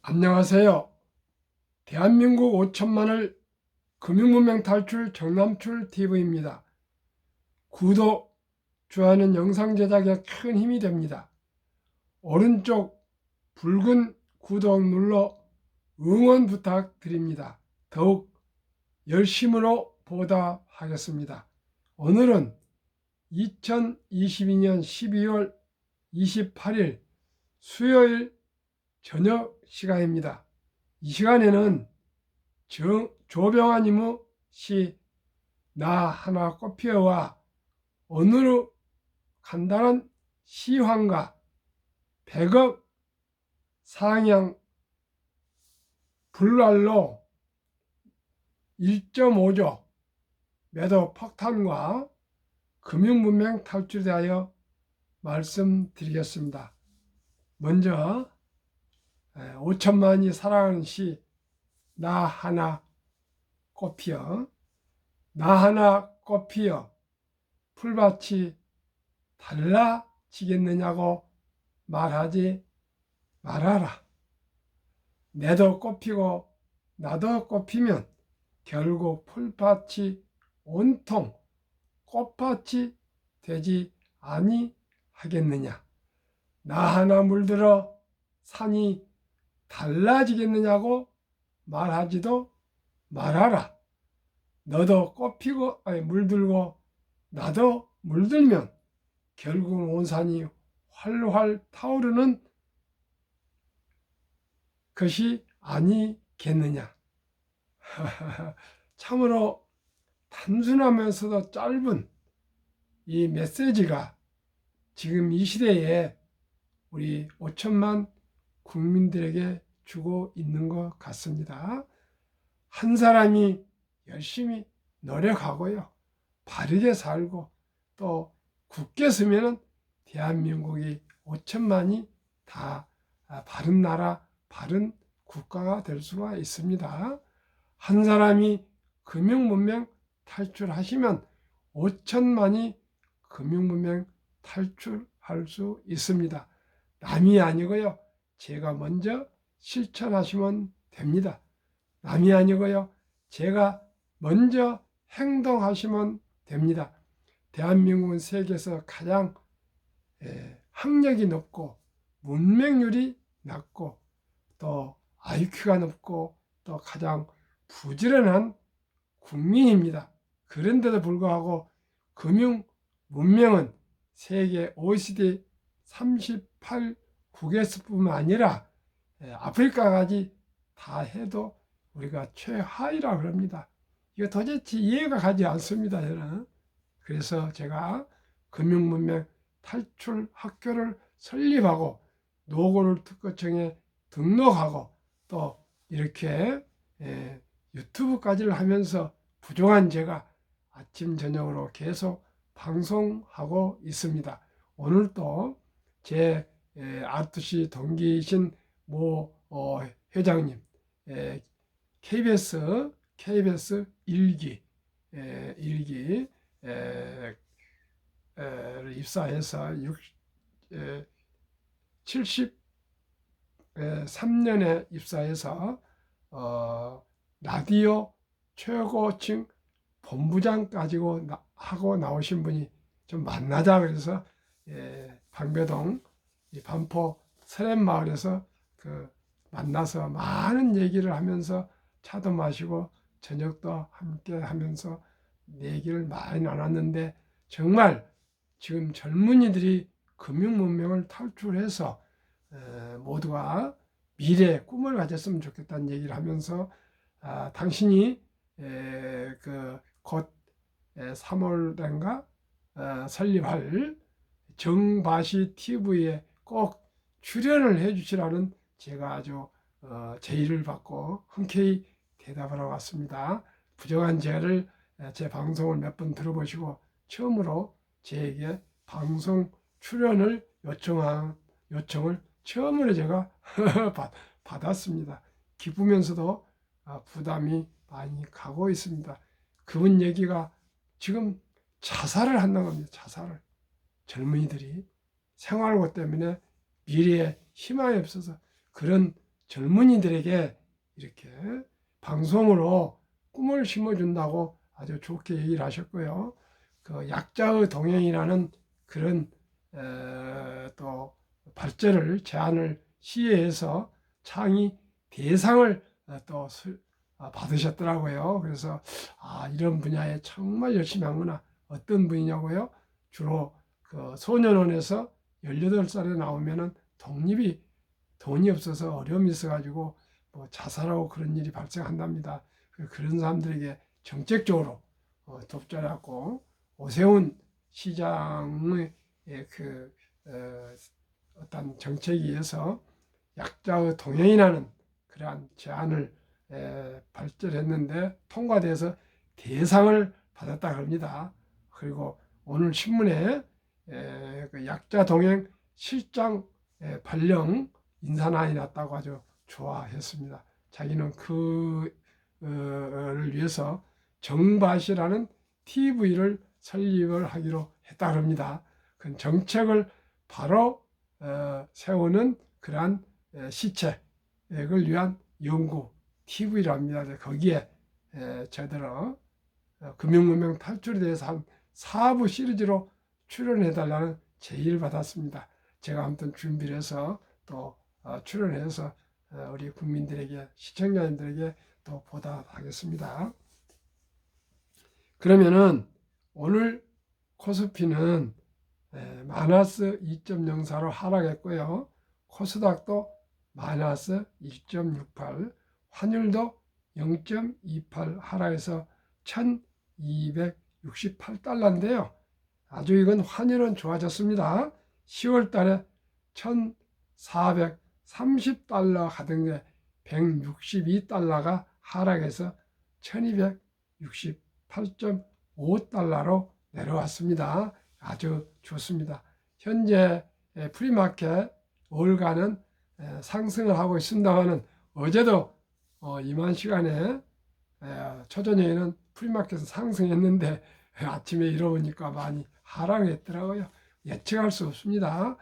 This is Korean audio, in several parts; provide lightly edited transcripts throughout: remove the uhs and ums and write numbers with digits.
안녕하세요. 대한민국 5천만을 금융문명 탈출 정남출 TV입니다. 구독, 좋아요는 영상 제작에 큰 힘이 됩니다. 오른쪽 붉은 구독 눌러 응원 부탁드립니다. 더욱 열심으로 보답하겠습니다. 오늘은 2022년 12월 28일 수요일 저녁 시간입니다. 이 시간에는 조병아님의 시 나 하나 꽃피어와 오늘의 간단한 시황과 백억 상향 불랄로 1.5조 매도 폭탄과 금융문명 탈출에 대하여 말씀드리겠습니다. 먼저 5천만이 사랑하는 시 나 하나 꽃피어. 나 하나 꽃피어 풀밭이 달라지겠느냐고 말하지 말아라. 내도 꽃피고 나도 꽃피면 결국 풀밭이 온통 꽃밭이 되지 아니하겠느냐. 나 하나 물들어 산이 달라지겠느냐고 말하지도 말아라. 너도 꽃피고 물들고 나도 물들면 결국 온 산이 활활 타오르는 것이 아니겠느냐. 참으로 단순하면서도 짧은 이 메시지가 지금 이 시대에 우리 5천만 국민들에게 주고 있는 것 같습니다. 한 사람이 열심히 노력하고요, 바르게 살고 또 굳게 서면은 대한민국이 5천만이 다 바른 나라, 바른 국가가 될 수가 있습니다. 한 사람이 금융문명 탈출하시면 5천만이 금융문명 탈출할 수 있습니다. 남이 아니고요, 제가 먼저 실천하시면 됩니다. 남이 아니고요, 제가 먼저 행동하시면 됩니다. 대한민국은 세계에서 가장 학력이 높고 문맹률이 낮고 또 IQ가 높고 또 가장 부지런한 국민입니다. 그런데도 불구하고 금융 문명은 세계 OECD 38국에서뿐만 아니라 아프리카까지 다 해도 우리가 최하위라고 합니다. 이거 도대체 이해가 가지 않습니다, 저는. 그래서 제가 금융문명 탈출 학교를 설립하고 노고를 특허청에 등록하고 또 이렇게 유튜브까지를 하면서 부족한 제가 아침 저녁으로 계속 방송하고 있습니다. 오늘도 제 아트시 동기이신 모 회장님, KBS 일기 입사해서 73년에 입사해서 라디오 최고층 본부장까지 하고 나오신 분이 좀 만나자 그래서 방배동 반포 서랜마을에서 만나서 많은 얘기를 하면서 차도 마시고 저녁도 함께 하면서 얘기를 많이 나눴는데, 정말 지금 젊은이들이 금융문명을 탈출해서 모두가 미래의 꿈을 가졌으면 좋겠다는 얘기를 하면서 당신이 곧 3월인가 설립할 정바시 TV에 꼭 출연을 해주시라는 제가 아주 제의를 받고 흔쾌히 대답을 하고 왔습니다. 부족한 제 방송을 몇 번 들어보시고 처음으로 제에게 방송 출연을 요청을 처음으로 제가 받았습니다. 기쁘면서도 부담이 많이 가고 있습니다. 그분 얘기가 지금 자살을 한다고 합니다. 자살을. 젊은이들이 생활고 때문에 미래에 희망이 없어서 그런 젊은이들에게 이렇게 방송으로 꿈을 심어준다고 아주 좋게 얘기를 하셨고요. 그 약자의 동행이라는 그런 또 발제를 제안을 시의해서 창의 대상을 또 받으셨더라고요. 그래서 이런 분야에 정말 열심히 하구나. 어떤 분이냐고요? 주로 그 소년원에서 18살에 나오면은 돈이 없어서 어려움이 있어가지고 뭐 자살하고 그런 일이 발생한답니다. 그런 사람들에게 정책적으로 돕자라고 오세훈 시장의 그 어떤 정책에 의해서 약자의 동행이라는 그러한 제안을 발제했는데 통과돼서 대상을 받았다 합니다. 그리고 오늘 신문에 그 약자 동행 실장 발령 인사난이 났다고 아주 좋아했습니다. 자기는 그를 위해서 정밭이라는 TV를 설립을 하기로 했다 합니다. 그 정책을 바로 세우는 그러한 시책을 위한 연구 TV랍니다. 거기에 저들은 금융문명 탈출에 대해서 한 4부 시리즈로 출연해달라는 제의를 받았습니다. 제가 아무튼 준비를 해서 또 출연해서 우리 국민들에게, 시청자님들에게 또 보답하겠습니다. 그러면은 오늘 코스피는 마이너스 2.04로 하락했고요. 코스닥도 마이너스 1.68, 환율도 0.28 하락해서 1268달러인데요. 아주 이건 환율은 좋아졌습니다. 10월 달에 1430달러 가던 게 162달러가 하락해서 1268.5달러로 내려왔습니다. 아주 좋습니다. 현재 프리마켓 월가는 상승을 하고 있습니다만 어제도 이만 시간에 초저녁에는 프리마켓은 상승했는데 아침에 일어보니까 많이 하락했더라고요. 예측할 수 없습니다.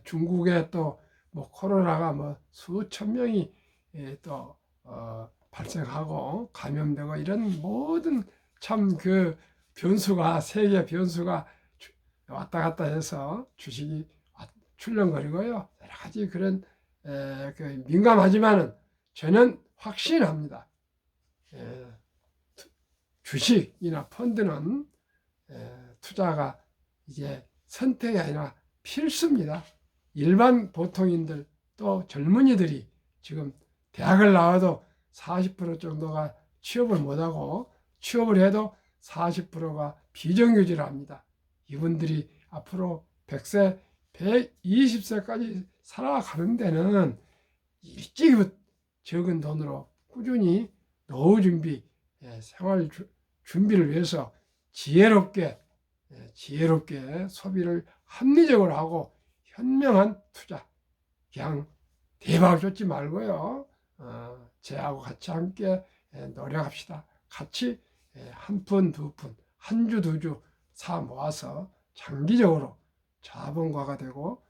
중국에 또 뭐 코로나가 뭐 수천 명이 또 발생하고 감염되고 이런 모든 참 그 변수가, 세계 변수가 왔다 갔다 해서 주식이 출렁거리고요. 여러 가지 그런 그 민감하지만은 저는 확신합니다. 주식이나 펀드는 투자가 이제 선택이 아니라 필수입니다. 일반 보통인들 또 젊은이들이 지금 대학을 나와도 40% 정도가 취업을 못하고 취업을 해도 40%가 비정규직을 합니다. 이분들이 앞으로 100세, 120세까지 살아가는 데는 일찍 적은 돈으로 꾸준히 노후 준비, 생활 준비를 위해서 지혜롭게 소비를 합리적으로 하고 현명한 투자, 그냥 대박을 쫓지 말고요. 저하고 같이 함께 노력합시다. 같이 한 푼, 두 푼, 한 주, 두 주 사 모아서 장기적으로 자본가가 되고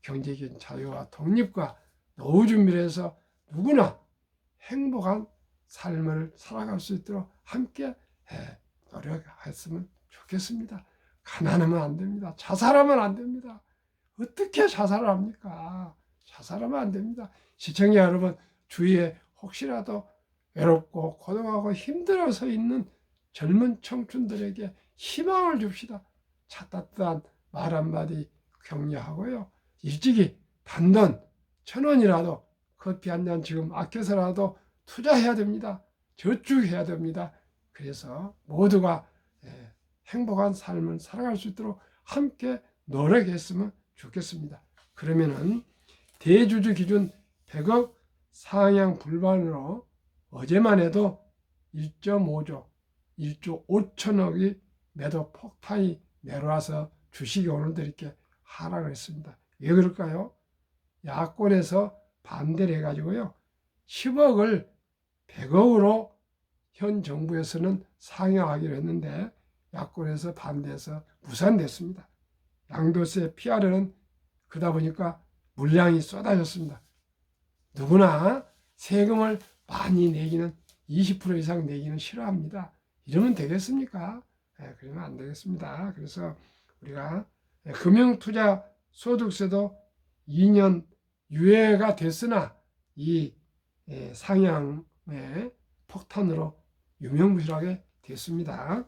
경제적인 자유와 독립과 노후 준비를 해서 누구나 행복한 삶을 살아갈 수 있도록 함께 노력했으면 좋겠습니다. 가난하면 안 됩니다. 자살하면 안 됩니다. 어떻게 자살을 합니까? 자살하면 안 됩니다. 시청자 여러분, 주위에 혹시라도 외롭고 고독하고 힘들어서 있는 젊은 청춘들에게 희망을 줍시다. 따뜻한 말 한마디 격려하고요. 일찍이 단돈 1,000원이라도 커피 한 잔 지금 아껴서라도 투자해야 됩니다. 저축해야 됩니다. 그래서 모두가 행복한 삶을 살아갈 수 있도록 함께 노력했으면 좋겠습니다. 그러면은 대주주 기준 100억 상향 불반으로 어제만 해도 1.5조, 1조 5천억이 매도 폭탄이 내려와서 주식이 오늘도 이렇게 하락을 했습니다. 왜 그럴까요? 야권에서 반대를 해가지고요. 10억을 100억으로 현 정부에서는 상향하기로 했는데 야권에서 반대해서 무산됐습니다. 양도세 피하려는 그러다 보니까 물량이 쏟아졌습니다. 누구나 세금을 많이 내기는 20% 이상 내기는 싫어합니다. 이러면 되겠습니까? 그러면 안 되겠습니다. 그래서 우리가 금융투자 소득세도 2년 유예가 됐으나 이 상향의 폭탄으로 유명무실하게 됐습니다.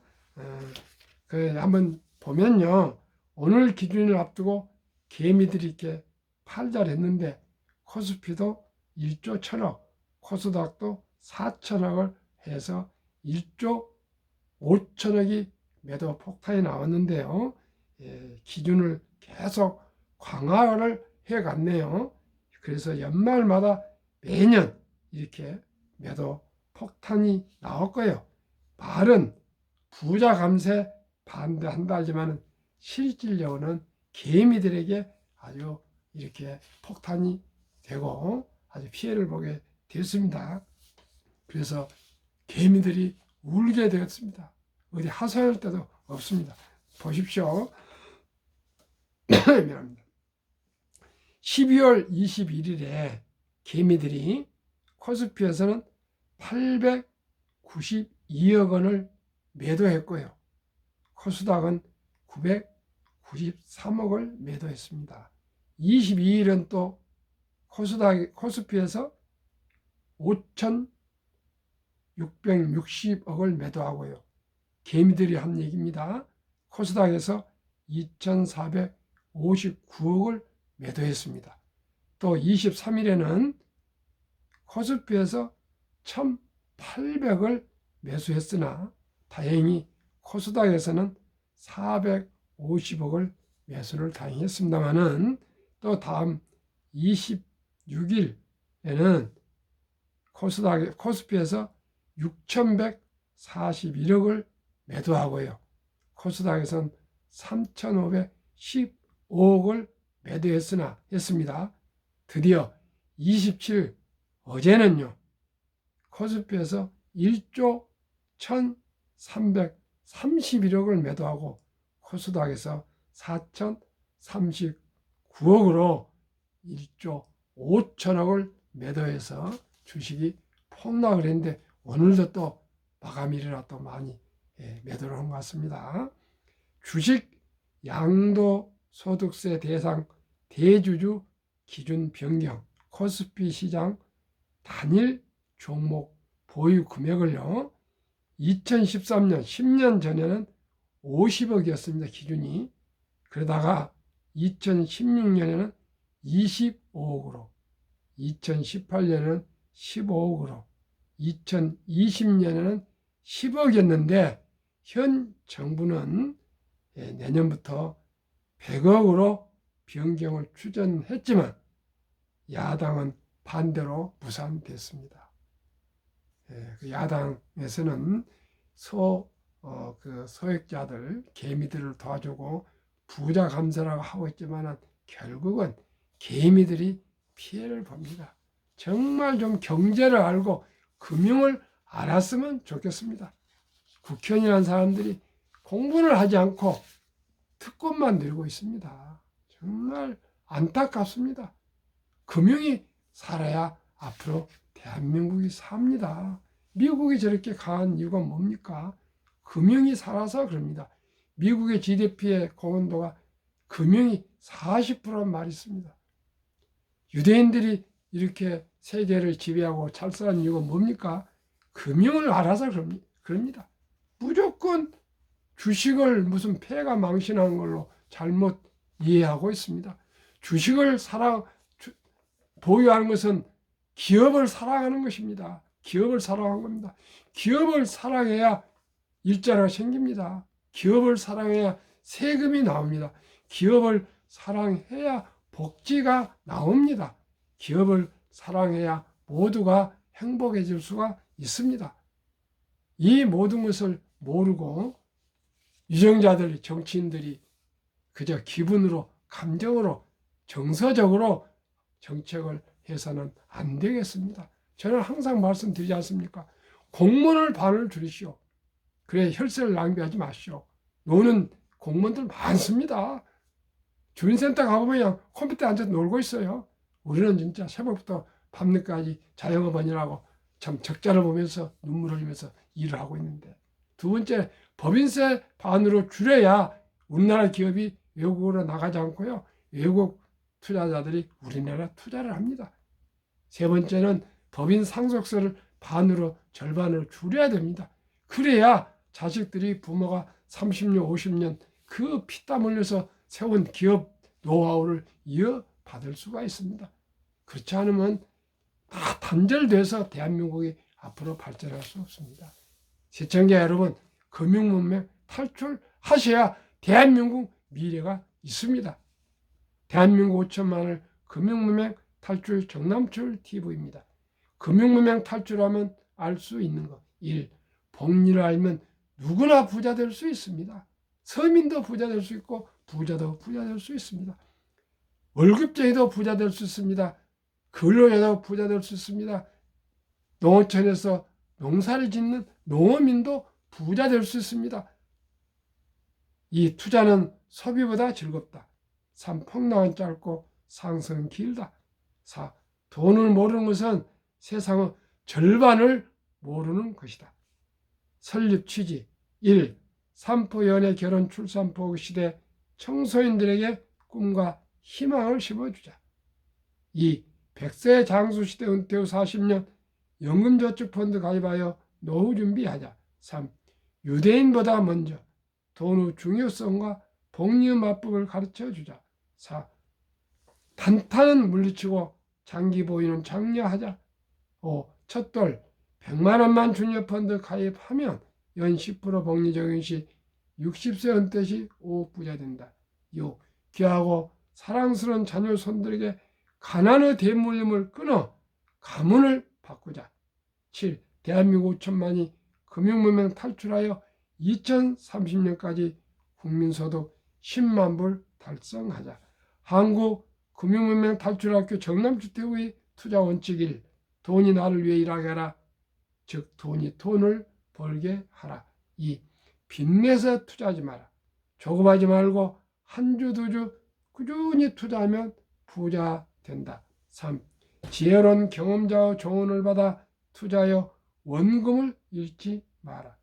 한번 보면요. 오늘 기준을 앞두고 개미들이 이렇게 팔달했는데 코스피도 1조 1천억, 코스닥도 4천억을 해서 1조 5천억이 매도 폭탄이 나왔는데요. 기준을 계속 강화를 해갔네요. 그래서 연말마다 매년 이렇게 매도 폭탄이 나왔고요. 말은 부자 감세 반대한다 하지만 실질적으로는 개미들에게 아주 이렇게 폭탄이 되고 아주 피해를 보게 됐습니다. 그래서 개미들이 울게 되었습니다. 어디 하소연할 데도 없습니다. 보십시오. 미안합니다. 12월 21일에 개미들이 코스피에서는 892억 원을 매도했고요. 코스닥은 993억을 매도했습니다. 22일은 또 코스피에서 5,660억을 매도하고요. 개미들이 한 얘기입니다. 코스닥에서 2,459억을 매도했습니다. 또 23일에는 코스피에서 1,800억을 매수했으나 다행히 코스닥에서는 450억을 매수를 다행히 했습니다만은 또 다음 26일에는 코스피에서 6,141억을 매도하고요. 코스닥에서는 3,515억을 매도했습니다. 드디어 27일 어제는요. 코스피에서 1조 1,331억을 매도하고 코스닥에서 4,039억으로 1조 5천억을 매도해서 주식이 폭락을 했는데 오늘도 또 마감일이라 또 많이 매도를 한 것 같습니다. 주식 양도소득세 대상 대주주 기준 변경 코스피 시장 단일 종목 보유 금액을요. 2013년 10년 전에는 50억이었습니다. 기준이. 그러다가 2016년에는 25억으로 2018년에는 15억으로 2020년에는 10억이었는데 현 정부는 내년부터 100억으로 변경을 추진했지만 야당은 반대로 무산됐습니다. 야당에서는 소액자들, 개미들을 도와주고 부자 감세라고 하고 있지만 결국은 개미들이 피해를 봅니다. 정말 좀 경제를 알고 금융을 알았으면 좋겠습니다. 국회의원이라는 사람들이 공부를 하지 않고 특권만 누리고 있습니다. 정말 안타깝습니다. 금융이 살아야 앞으로 대한민국이 삽니다. 미국이 저렇게 강한 이유가 뭡니까? 금융이 살아서 그럽니다. 미국의 GDP의 공헌도가 금융이 40%란 말이 있습니다. 유대인들이 이렇게 세계를 지배하고 찰쌀한 이유가 뭡니까? 금융을 알아서 그럽니다. 무조건 주식을 무슨 폐가 망신한 걸로 잘못 이해하고 있습니다. 주식을 보유하는 것은 기업을 사랑하는 것입니다. 기업을 사랑하는 겁니다. 기업을 사랑해야 일자리가 생깁니다. 기업을 사랑해야 세금이 나옵니다. 기업을 사랑해야 복지가 나옵니다. 기업을 사랑해야 모두가 행복해질 수가 있습니다. 이 모든 것을 모르고 유정자들, 정치인들이 그저 기분으로, 감정으로, 정서적으로 정책을 해서는 안 되겠습니다. 저는 항상 말씀드리지 않습니까? 공무원을 반을 줄이시오. 그래 혈세를 낭비하지 마시오. 노는 공무원들 많습니다. 주민센터 가보면 그냥 컴퓨터에 앉아서 놀고 있어요. 우리는 진짜 새벽부터 밤늦게까지 자영업원이라고 참 적자를 보면서 눈물을 흘리면서 일을 하고 있는데, 두 번째, 법인세 반으로 줄여야 우리나라 기업이 외국으로 나가지 않고요, 외국 투자자들이 우리나라 투자를 합니다. 세 번째는 법인 상속세를 반으로, 절반으로 줄여야 됩니다. 그래야 자식들이 부모가 30년, 50년 그 피땀 흘려서 세운 기업 노하우를 이어받을 수가 있습니다. 그렇지 않으면 다 단절돼서 대한민국이 앞으로 발전할 수 없습니다. 시청자 여러분, 금융문맹 탈출하셔야 대한민국 미래가 있습니다. 대한민국 5천만을 금융문맹 탈출 정남철 TV입니다. 금융문맹 탈출하면 알 수 있는 것. 1. 복리를 알면 누구나 부자 될 수 있습니다. 서민도 부자 될 수 있고 부자도 부자 될 수 있습니다. 월급쟁이도 부자 될 수 있습니다. 근로자도 부자 될 수 있습니다. 농어촌에서 농사를 짓는 농어민도 부자 될 수 있습니다. 이 투자는 소비보다 즐겁다. 3. 폭락은 짧고 상승은 길다. 4. 돈을 모르는 것은 세상의 절반을 모르는 것이다. 설립 취지. 1. 산포 연애 결혼 출산 보호 시대 청소년들에게 꿈과 희망을 심어주자. 2. 100세 장수 시대 은퇴 후 40년 연금저축펀드 가입하여 노후 준비하자. 3. 유대인보다 먼저 돈의 중요성과 복리의 맞법을 가르쳐주자. 4. 단타는 물리치고 장기 보유는 장려하자. 5. 첫돌 100만 원만 주니어펀드 가입하면 연 10% 복리 적용 시 60세 은퇴 시 5억 부자 된다. 6. 귀하고 사랑스러운 자녀 손들에게 가난의 대물림을 끊어 가문을 바꾸자. 7. 대한민국 5천만이 금융문맹 탈출하여 2030년까지 국민소득 10만 불 달성하자. 한국 금융문맹 탈출학교 정남주택의 투자 원칙 1. 돈이 나를 위해 일하게 하라. 즉 돈이 돈을 벌게 하라. 2. 빚내서 투자하지 마라. 조급하지 말고 한 주, 두 주 꾸준히 투자하면 부자 된다. 3. 지혜로운 경험자의 조언을 받아 투자하여 원금을 잃지 마라.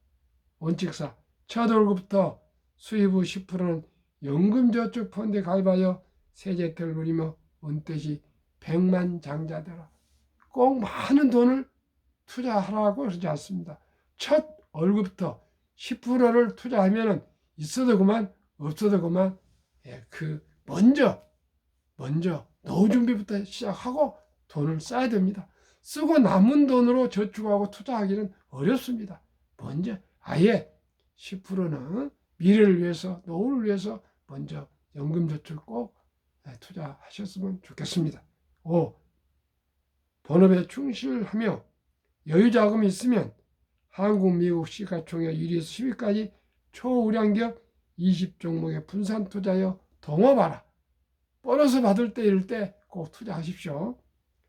원칙 4. 첫 월급부터 수입 후 10%는 연금저축펀드에 가입하여 세제 혜택을 누리며 은퇴 시 백만장자되라. 꼭 많은 돈을 투자하라고 그러지 않습니다. 첫 월급부터 10%를 투자하면 있어도 그만 없어도 그만. 먼저 노후 준비부터 시작하고 돈을 써야 됩니다. 쓰고 남은 돈으로 저축하고 투자하기는 어렵습니다. 먼저 아예 10%는 미래를 위해서, 노후를 위해서 먼저 연금저축 꼭 투자하셨으면 좋겠습니다. 5. 본업에 충실하며 여유자금이 있으면 한국, 미국 시가총액 1위에서 10위까지 초우량기업 20종목에 분산 투자하여 동업하라. 보너스 받을 때 이럴 때 꼭 투자하십시오.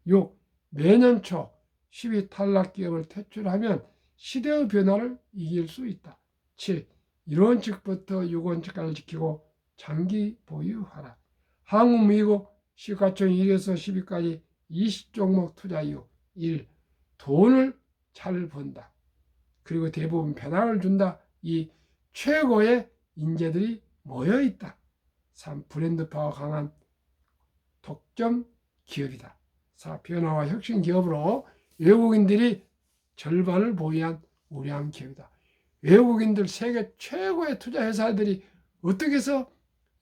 6. 매년 초 10위 탈락 기업을 퇴출하면 시대의 변화를 이길 수 있다. 7. 1원칙부터 6원칙까지 지키고 장기 보유하라. 한국, 미국 시가총액 1위에서 10위까지 20종목 투자 이후 1. 돈을 잘 번다. 그리고 대부분 변화를 준다. 2. 최고의 인재들이 모여있다. 3. 브랜드 파워 강한 독점 기업이다. 4. 변화와 혁신 기업으로 외국인들이 절반을 보유한 우량 기업이다. 외국인들 세계 최고의 투자 회사들이 어떻게 해서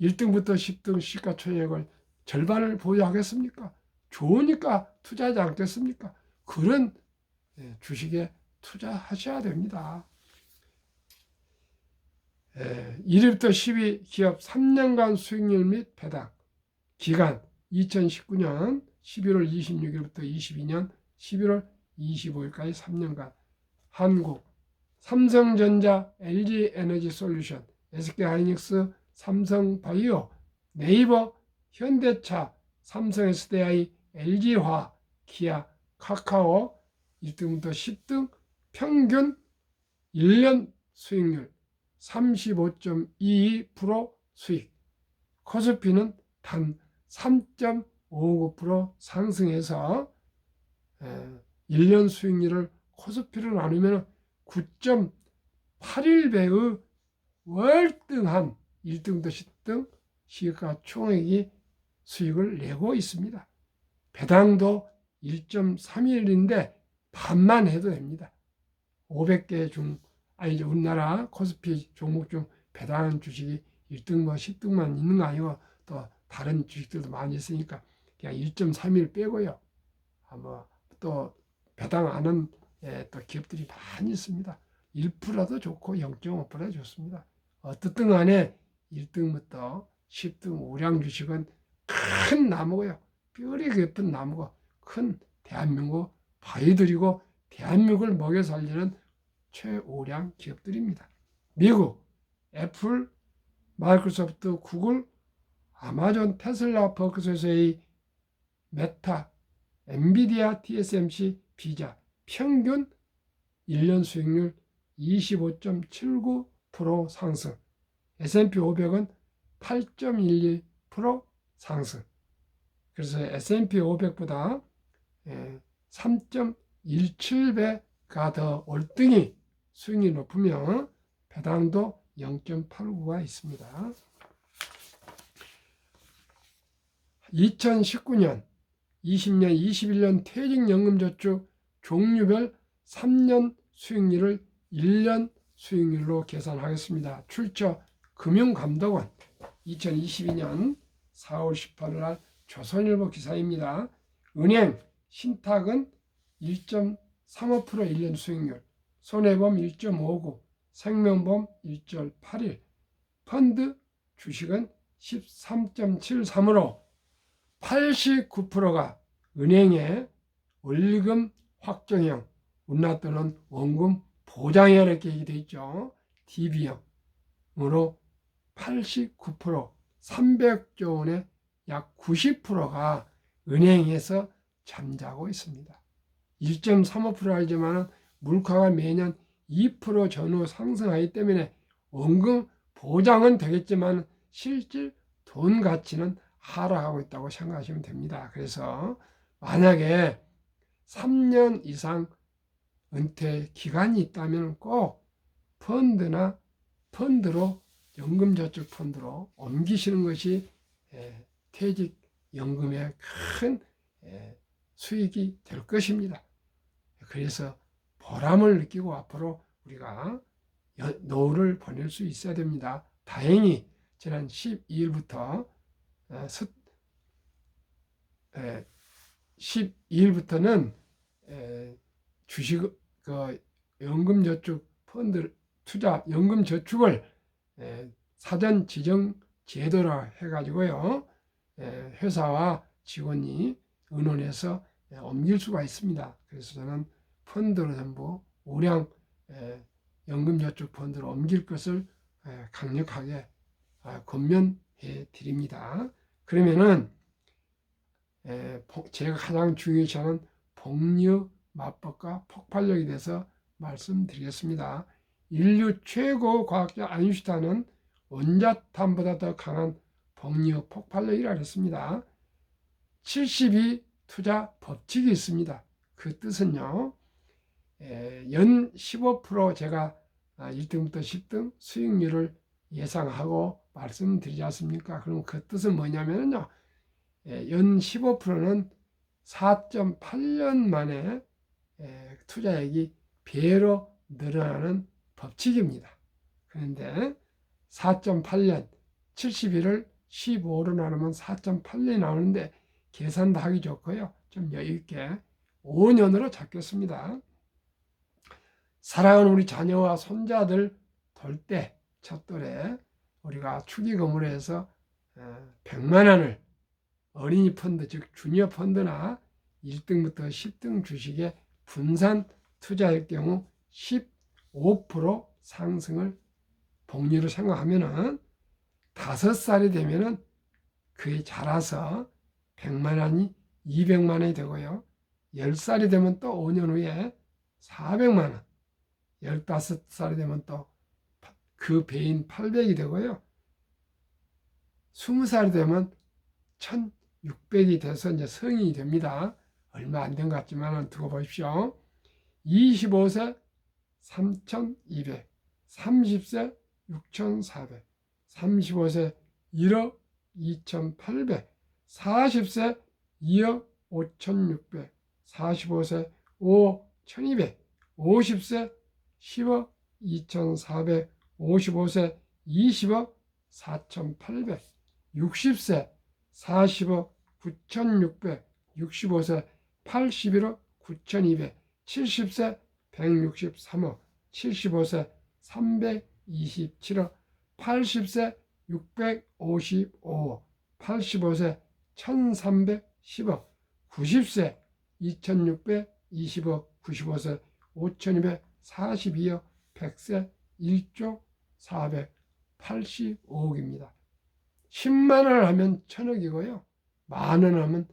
1등부터 10등 시가총액을 절반을 보유하겠습니까? 좋으니까 투자하지 않겠습니까? 그런 주식에 투자하셔야 됩니다. 1위부터 10위 기업 3년간 수익률 및 배당 기간 2019년 11월 26일부터 22년 11월 25일까지 3년간 한국 삼성전자, LG에너지솔루션, SK하이닉스, 삼성바이오, 네이버, 현대차, 삼성SDI, LG화학, 기아, 카카오 1등부터 10등 평균 1년 수익률 35.22% 수익, 코스피는 단 3.59% 상승해서 1년 수익률을 코스피로 나누면 9.81배의 월등한 1등도 10등 시가 총액이 수익을 내고 있습니다. 배당도 1.31인데 반만 해도 됩니다. 500개 중 우리나라 코스피 종목 중 배당하는 주식이 1등 10등만 있는 거 아니고 또 다른 주식들도 많이 있으니까 그냥 1.31 빼고요. 또 배당하는 또 기업들이 많이 있습니다. 1%도 좋고 0.5%도 좋습니다. 어떻든 간에 1등부터 10등 우량 주식은 큰 나무고요. 뼈리 깊은 나무고 큰 대한민국 바위들이고 대한민국을 먹여 살리는 최우량 기업들입니다. 미국, 애플, 마이크로소프트, 구글, 아마존, 테슬라, 버크셔의 메타, 엔비디아, TSMC, 비자 평균 1년 수익률 25.79% 상승, S&P 500은 8.12% 상승. 그래서 S&P 500보다 3.17배가 더 월등히 수익이 높으며 배당도 0.89가 있습니다. 2019년, 20년, 21년 퇴직연금저축 종류별 3년 수익률을 1년 수익률로 계산하겠습니다. 출처 금융감독원 2022년 4월 18일 날 조선일보 기사입니다. 은행 신탁은 1.35% 1년 수익률, 손해보험 1.59, 생명보험 1.81, 펀드 주식은 13.73으로 89%가 은행의 월금 확정형, 운납 또는 원금 보장형 이렇게 되어 있죠. DB형으로 89%, 300조 원의 약 90%가 은행에서 잠자고 있습니다. 1.35% 알지만 물가가 매년 2% 전후 상승하기 때문에 원금 보장은 되겠지만 실질 돈 가치는 하락하고 있다고 생각하시면 됩니다. 그래서 만약에 3년 이상 은퇴 기간이 있다면 꼭 펀드로 연금저축 펀드로 옮기시는 것이 퇴직연금의 큰 수익이 될 것입니다. 그래서 보람을 느끼고 앞으로 우리가 노후를 보낼 수 있어야 됩니다. 다행히 지난 12일부터 12일부터는 주식 연금저축 펀드 투자 연금저축을 사전 지정 제도라 해가지고요, 회사와 직원이 의논해서 옮길 수가 있습니다. 그래서 저는 펀드로 전부 우량 연금저축 펀드로 옮길 것을 강력하게 권면해 드립니다. 그러면은 제가 가장 중요시 하는 복류 맞법과 폭발력에 대해서 말씀드리겠습니다. 인류 최고 과학자 아인슈타인은 원자탄보다 더 강한 복류 폭발력이라고 했습니다. 72 투자 법칙이 있습니다. 그 뜻은요, 연 15% 제가 1등부터 10등 수익률을 예상하고 말씀드리지 않습니까? 그럼 그 뜻은 뭐냐면요, 연 15%는 4.8년 만에 투자액이 배로 늘어나는 법칙입니다. 그런데 4.8년, 71을 15로 나누면 4.8년이 나오는데 계산도 하기 좋고요. 좀 여유있게 5년으로 잡겠습니다. 사랑하는 우리 자녀와 손자들 돌 때 첫 돌에 우리가 축의금으로 해서 100만 원을 어린이 펀드, 즉 주니어 펀드나 1등부터 10등 주식에 분산 투자할 경우 15% 상승을 복리로 생각하면은 5살이 되면은 그게 자라서 100만 원이 200만 원이 되고요. 10살이 되면 또 5년 후에 400만 원, 15살이 되면 또 그 배인 800이 되고요. 20살이 되면 1600이 돼서 이제 성인이 됩니다. 얼마 안 된 것 같지만 두고 보십시오. 25세 3,200, 30세 6,400, 35세 1억 2,800, 40세 2억 5,600, 45세 5억 1,200, 50세 10억 2,400, 55세 20억 4,800, 60세 40억 9,600, 65세 81억 9,200, 70세 163억, 75세 327억, 80세 655억, 85세 1310억, 90세 2620억, 95세 5242억, 100세 1조 485억입니다. 10만 원을 하면 1,000억이고요. 만 원을 하면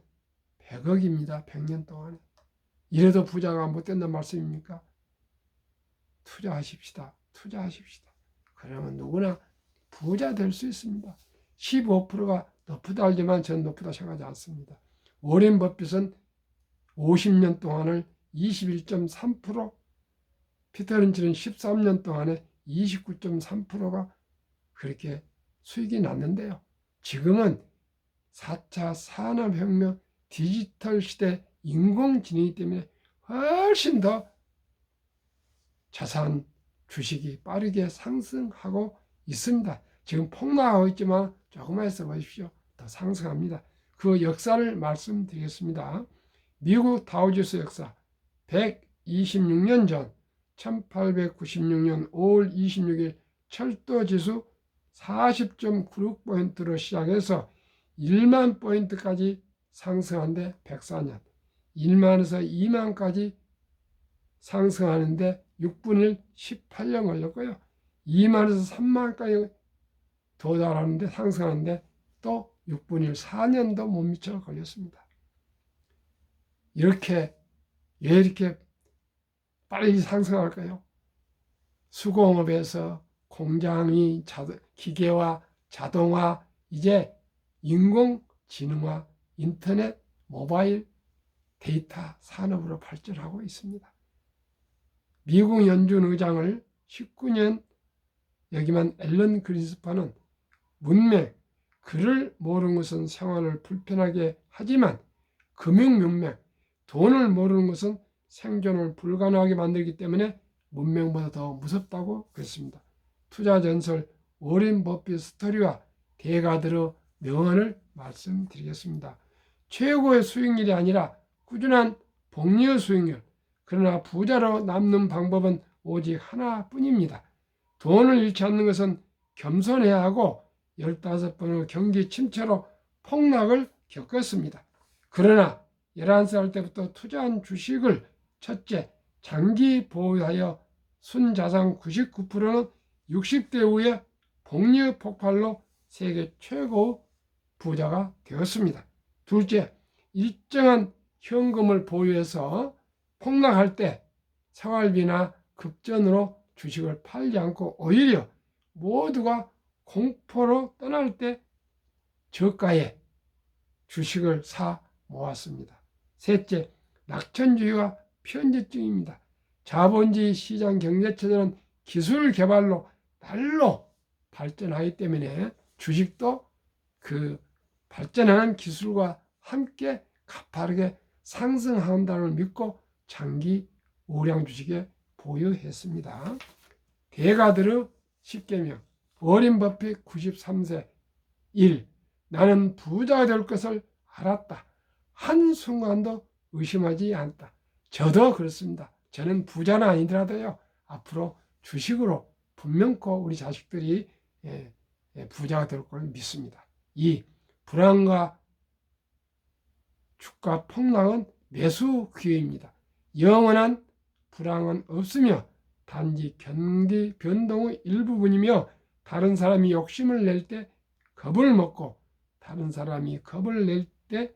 100억입니다. 100년 동안에. 이래도 부자가 못 된다는 말씀입니까? 투자하십시다. 투자하십시다. 그러면 누구나 부자 될 수 있습니다. 15%가 높다 알지만 저는 높다 생각하지 않습니다. 워렌 버핏은 50년 동안을 21.3%, 피터 린치는 13년 동안에 29.3%가 그렇게 수익이 났는데요. 지금은 4차 산업혁명, 디지털 시대, 인공지능이기 때문에 훨씬 더 자산, 주식이 빠르게 상승하고 있습니다. 지금 폭락하고 있지만 조금만 있어 보십시오. 더 상승합니다. 그 역사를 말씀드리겠습니다. 미국 다우지수 역사 126년 전 1896년 5월 26일 철도지수 40.96포인트로 시작해서 1만 포인트까지 상승하는데 104년, 1만에서 2만까지 상승하는데 6분 1, 18년 걸렸고요. 2만에서 3만까지 도달하는데 상승하는데 또 6분 1, 4년도 못 미쳐 걸렸습니다. 왜 이렇게 빨리 상승할까요? 수공업에서 공장이 기계화, 자동화, 이제 인공지능화, 인터넷, 모바일, 데이터 산업으로 발전하고 있습니다. 미국 연준 의장을 19년 여기만 앨런 그린스판은 문맹, 글을 모르는 것은 생활을 불편하게 하지만 금융문맹, 돈을 모르는 것은 생존을 불가능하게 만들기 때문에 문맹보다 더 무섭다고 그랬습니다. 투자 전설 워렌 버핏 스토리와 대가들의 명언을 말씀드리겠습니다. 최고의 수익률이 아니라 꾸준한 복리의 수익률, 그러나 부자로 남는 방법은 오직 하나뿐입니다. 돈을 잃지 않는 것은 겸손해야 하고 15번의 경기 침체로 폭락을 겪었습니다. 그러나 11살 때부터 투자한 주식을 첫째, 장기 보유하여 순자산 99%는 60대 후에 복리의 폭발로 세계 최고 부자가 되었습니다. 둘째, 일정한 현금을 보유해서 폭락할 때 생활비나 급전으로 주식을 팔지 않고 오히려 모두가 공포로 떠날 때 저가에 주식을 사 모았습니다. 셋째, 낙천주의와 편집증입니다. 자본주의 시장 경제체제는 기술 개발로 날로 발전하기 때문에 주식도 그 발전하는 기술과 함께 가파르게 상승한다는 걸 믿고 장기 우량 주식에 보유했습니다. 대가들의 10계명 워렌 버핏 93세 1. 나는 부자가 될 것을 알았다. 한순간도 의심하지 않다. 저도 그렇습니다. 저는 부자는 아니더라도요. 앞으로 주식으로 분명코 우리 자식들이 부자가 될 걸 믿습니다. 2. 불안과 주가 폭락은 매수 기회입니다. 영원한 불황은 없으며 단지 경기 변동의 일부분이며 다른 사람이 욕심을 낼 때 겁을 먹고 다른 사람이 겁을 낼 때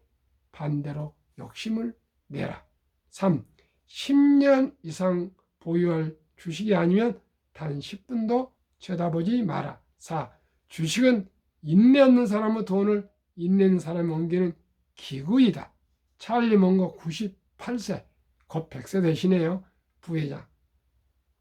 반대로 욕심을 내라. 3. 10년 이상 보유할 주식이 아니면 단 10분도 쳐다보지 마라. 4. 주식은 인내 없는 사람의 돈을 인내 있는 사람이 옮기는 기구이다. 찰리 몽고 98세, 곧 100세 되시네요. 부회장.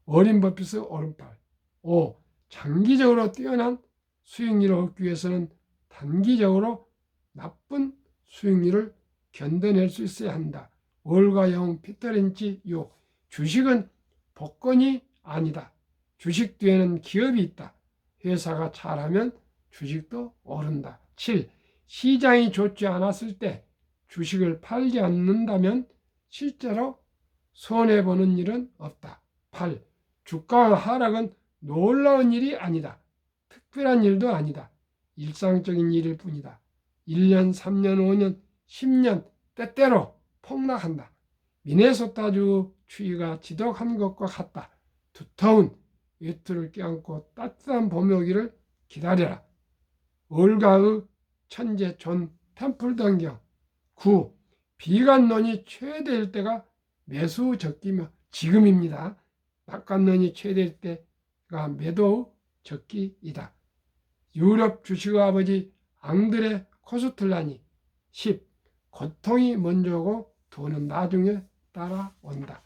워린 버핏 오른팔. 5. 장기적으로 뛰어난 수익률을 얻기 위해서는 단기적으로 나쁜 수익률을 견뎌낼 수 있어야 한다. 월가 영 피터 린치. 6. 주식은 복권이 아니다. 주식 뒤에는 기업이 있다. 회사가 잘하면 주식도 오른다. 7. 시장이 좋지 않았을 때 주식을 팔지 않는다면 실제로 손해보는 일은 없다. 8. 주가 하락은 놀라운 일이 아니다. 특별한 일도 아니다. 일상적인 일일 뿐이다. 1년, 3년, 5년, 10년 때때로 폭락한다. 미네소타주 추위가 지독한 것과 같다. 두터운 외투를 껴안고 따뜻한 봄이 오기를 기다려라. 월가의 천재 존 템플던경. 9. 비관론이 최대일 때가 매수 적기며 지금입니다. 낙관론이 최대일 때가 매도 적기이다. 유럽 주식의 아버지 앙드레 코스틀라니. 10. 고통이 먼저 오고 돈은 나중에 따라온다.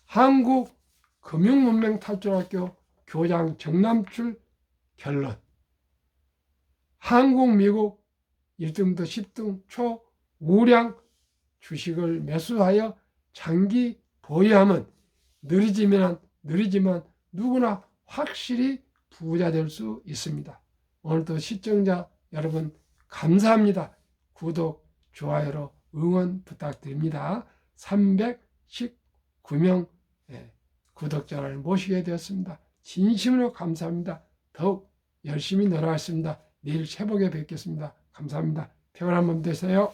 한국 금융문맹 탈출학교 교장 정남출. 결론. 한국, 미국 1등부터 10등 초우량 주식을 매수하여 장기 보유하면 느리지만 누구나 확실히 부자 될 수 있습니다. 오늘도 시청자 여러분 감사합니다. 구독, 좋아요로 응원 부탁드립니다. 319명 구독자를 모시게 되었습니다. 진심으로 감사합니다. 더욱 열심히 노력하겠습니다. 내일 새벽에 뵙겠습니다. 감사합니다. 평안한 밤 되세요.